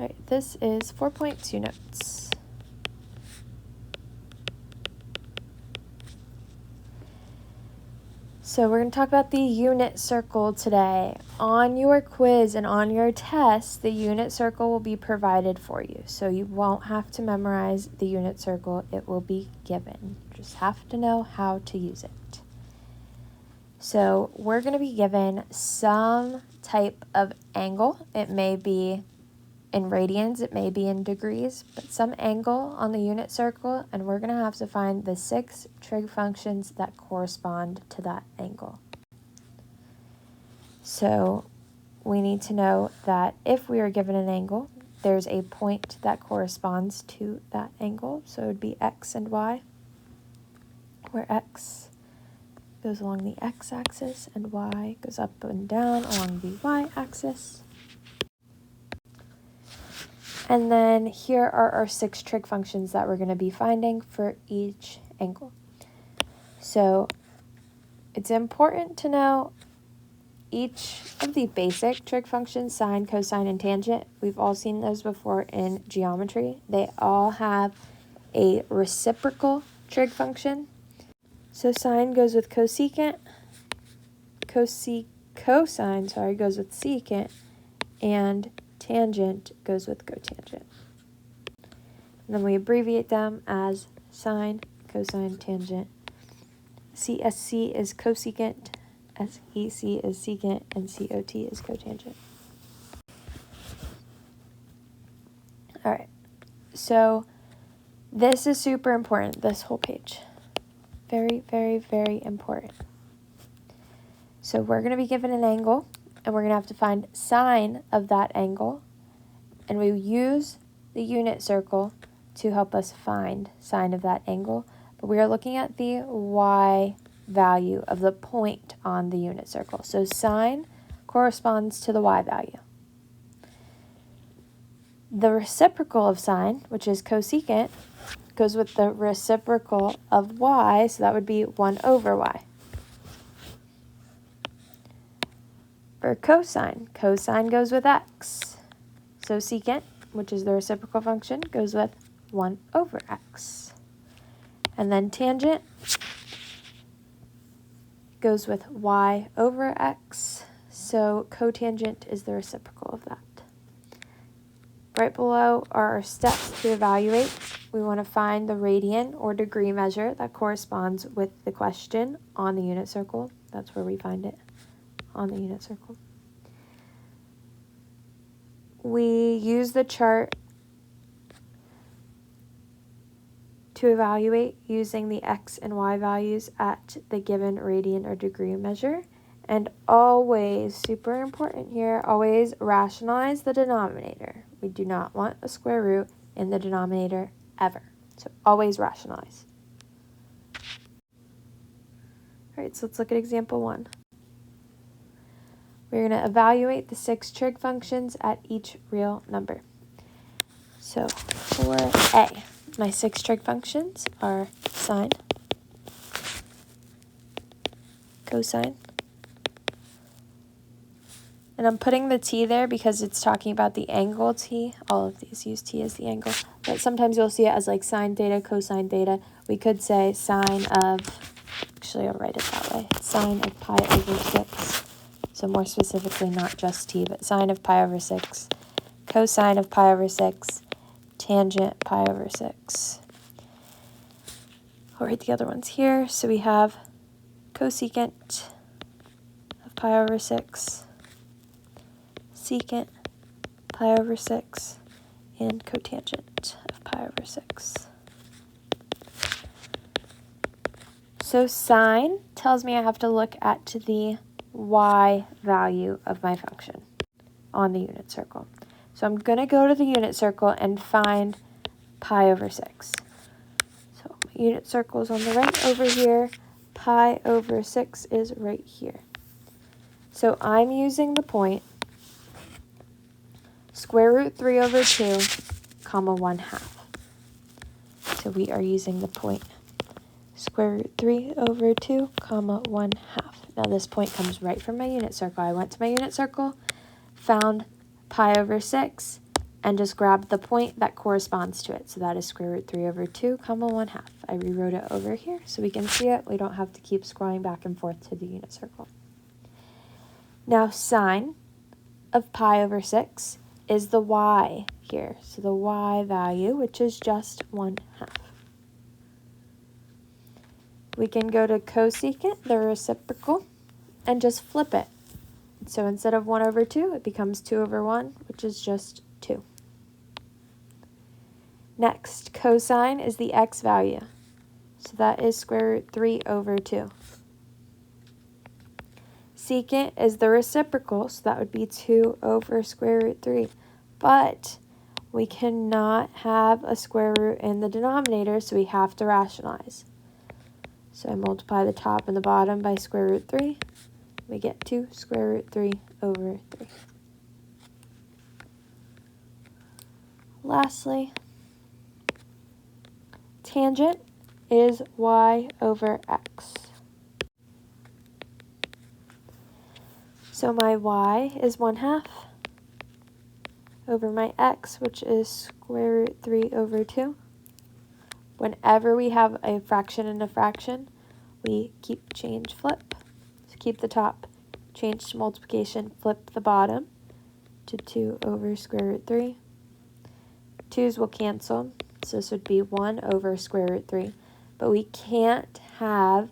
All right, this is 4.2 notes. So we're going to talk about the unit circle today. On your quiz and on your test, the unit circle will be provided for you. So you won't have to memorize the unit circle. It will be given. You just have to know how to use it. So we're going to be given some type of angle. It may be in radians, it may be in degrees, but some angle on the unit circle, and we're going to have to find the 6 trig functions that correspond to that angle. So we need to know that if we are given an angle, there's a point that corresponds to that angle. So it would be x and y, where x goes along the x-axis and y goes up and down along the y-axis. And then here are our 6 trig functions that we're going to be finding for each angle. So it's important to know each of the basic trig functions, sine, cosine, and tangent. We've all seen those before in geometry. They all have a reciprocal trig function. So sine goes with cosecant, cosine goes with secant, and tangent goes with cotangent. And then we abbreviate them as sine, cosine, tangent. CSC is cosecant, SEC is secant, and COT is cotangent. All right, so this is super important, this whole page. Very, very, very important. So we're going to be given an angle, and we're going to have to find sine of that angle, and we use the unit circle to help us find sine of that angle, but we are looking at the y value of the point on the unit circle. So sine corresponds to the y value. The reciprocal of sine, which is cosecant, goes with the reciprocal of y, so that would be 1 over y. For cosine, cosine goes with x. So secant, which is the reciprocal function, goes with 1 over x. And then tangent goes with y over x. So cotangent is the reciprocal of that. Right below are our steps to evaluate. We want to find the radian or degree measure that corresponds with the question on the unit circle. That's where we find it, on the unit circle. We use the chart to evaluate using the x and y values at the given radian or degree measure. And always, super important here, always rationalize the denominator. We do not want a square root in the denominator ever. So always rationalize. All right, so let's look at example 1. We're going to evaluate the 6 trig functions at each real number. So for A, my 6 trig functions are sine, cosine, and I'm putting the t there because it's talking about the angle t. All of these use t as the angle, but sometimes you'll see it as like sine theta, cosine theta. We could say sine of, actually I'll write it that way, sine of pi over 6. So more specifically, not just t, but sine of pi over 6, cosine of pi over 6, tangent pi over 6. I'll write the other ones here. So we have cosecant of pi over 6, secant pi over 6, and cotangent of pi over 6. So sine tells me I have to look at the y value of my function on the unit circle. So I'm going to go to the unit circle and find pi over 6. So my unit circle is on the right over here. Pi over 6 is right here. So I'm using the point square root 3 over 2, comma 1/2. So we are using the point square root 3 over 2, comma 1/2. Now this point comes right from my unit circle. I went to my unit circle, found pi over 6, and just grab the point that corresponds to it. So that is square root 3 over 2, comma 1/2. I rewrote it over here so we can see it. We don't have to keep scrolling back and forth to the unit circle. Now sine of pi over 6 is the y here. So the y value, which is just 1/2. We can go to cosecant, the reciprocal, and just flip it. So instead of 1 over 2, it becomes 2 over 1, which is just 2. Next, cosine is the x value. So that is square root 3 over 2. Secant is the reciprocal, so that would be 2 over square root 3. But we cannot have a square root in the denominator, so we have to rationalize. So I multiply the top and the bottom by square root 3. We get 2 square root 3 over 3. Lastly, tangent is y over x. So my y is 1/2 over my x, which is square root 3 over 2. Whenever we have a fraction and a fraction, we change, flip. So keep the top, change to multiplication, flip the bottom to 2 over square root 3. 2's will cancel, so this would be 1 over square root 3. But we can't have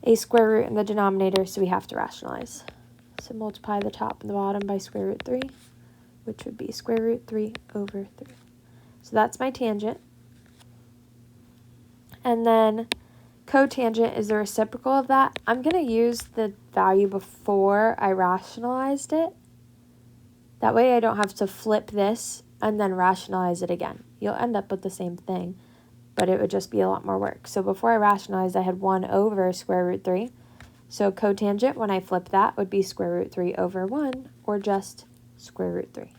a square root in the denominator, so we have to rationalize. So multiply the top and the bottom by square root 3, which would be square root 3 over 3. So that's my tangent. And then cotangent is the reciprocal of that. I'm going to use the value before I rationalized it. That way I don't have to flip this and then rationalize it again. You'll end up with the same thing, but it would just be a lot more work. So before I rationalized, I had 1 over square root 3. So cotangent, when I flip that, would be square root 3 over 1, or just square root 3.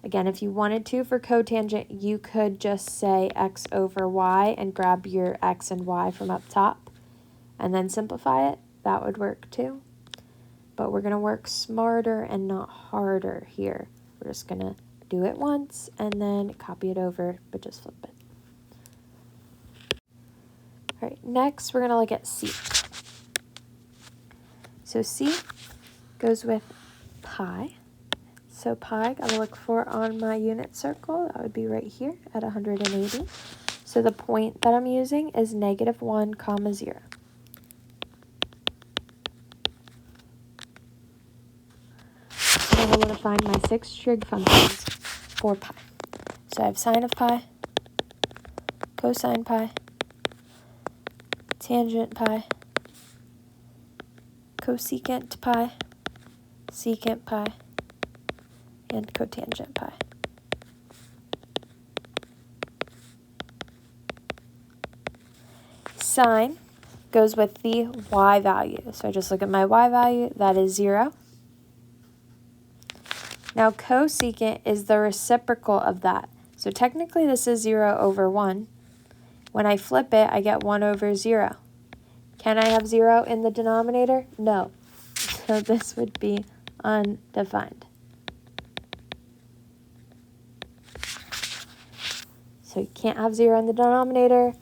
Again, if you wanted to for cotangent, you could just say x over y and grab your x and y from up top and then simplify it. That would work too. But we're going to work smarter and not harder here. We're just going to do it once and then copy it over, but just flip it. All right, next we're going to look at c. So c goes with pi. So pi, gotta look for on my unit circle. That would be right here at 180. So the point that I'm using is -1, 0. So now I want to find my 6 trig functions for pi. So I have sine of pi, cosine pi, tangent pi, cosecant pi, secant pi, and cotangent pi. Sine goes with the y value. So I just look at my y value, that is 0. Now cosecant is the reciprocal of that. So technically this is 0 over 1. When I flip it, I get 1 over 0. Can I have 0 in the denominator? No. So this would be undefined. So you can't have 0 in the denominator.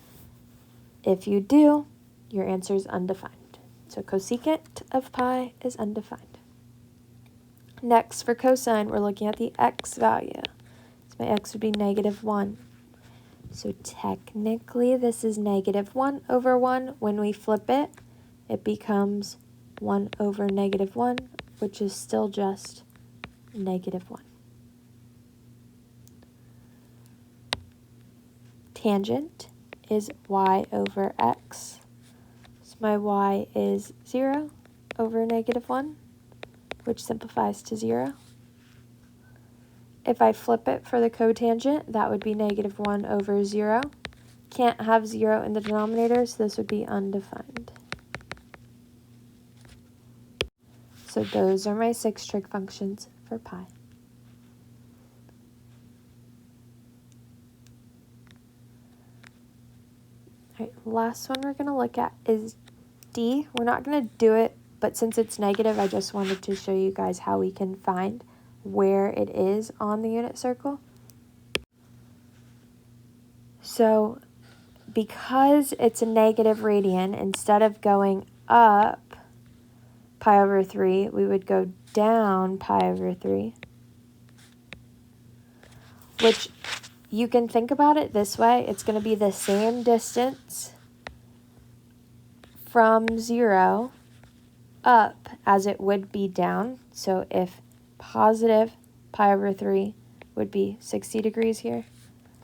If you do, your answer is undefined. So cosecant of pi is undefined. Next, for cosine, we're looking at the x value. So my x would be -1. So technically, this is -1 over 1. When we flip it, it becomes 1 over -1, which is still just -1. Tangent is y over x. So my y is 0 over -1, which simplifies to 0. If I flip it for the cotangent, that would be -1 over 0. Can't have 0 in the denominator, so this would be undefined. So those are my 6 trig functions for pi. All right, last one we're going to look at is d. We're not going to do it, but since it's negative, I just wanted to show you guys how we can find where it is on the unit circle. So because it's a negative radian, instead of going up pi over 3, we would go down pi over 3, which you can think about it this way. It's going to be the same distance from 0 up as it would be down. So if positive pi over 3 would be 60 degrees here,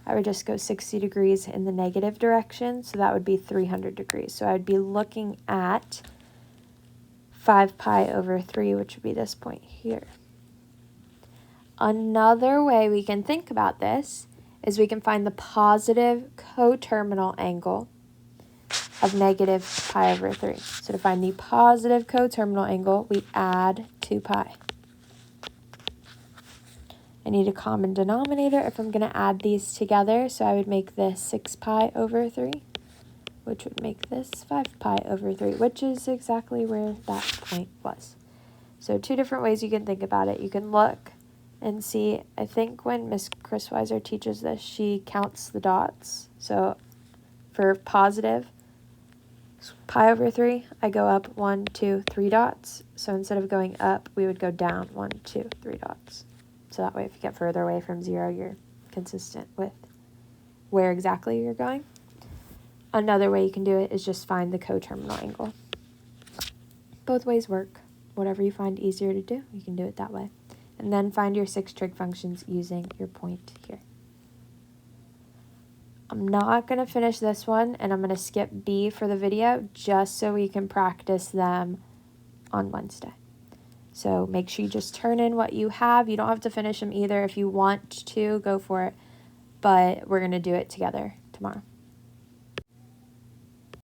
I would just go 60 degrees in the negative direction, so that would be 300 degrees. So I'd be looking at 5 pi over 3, which would be this point here. Another way we can think about this is we can find the positive coterminal angle of negative pi over 3. So to find the positive coterminal angle, we add 2 pi. I need a common denominator if I'm going to add these together, so I would make this 6 pi over 3, which would make this 5 pi over 3, which is exactly where that point was. So 2 different ways you can think about it. You can look and see, I think when Miss Christweiser teaches this, she counts the dots. So for positive pi over 3, I go up 1, 2, 3 dots. So instead of going up, we would go down 1, 2, 3 dots. So that way, if you get further away from 0, you're consistent with where exactly you're going. Another way you can do it is just find the coterminal angle. Both ways work. Whatever you find easier to do, you can do it that way. And then find your 6 trig functions using your point here. I'm not going to finish this one, and I'm going to skip B for the video just so we can practice them on Wednesday. So make sure you just turn in what you have. You don't have to finish them either. If you want to, go for it. But we're going to do it together tomorrow.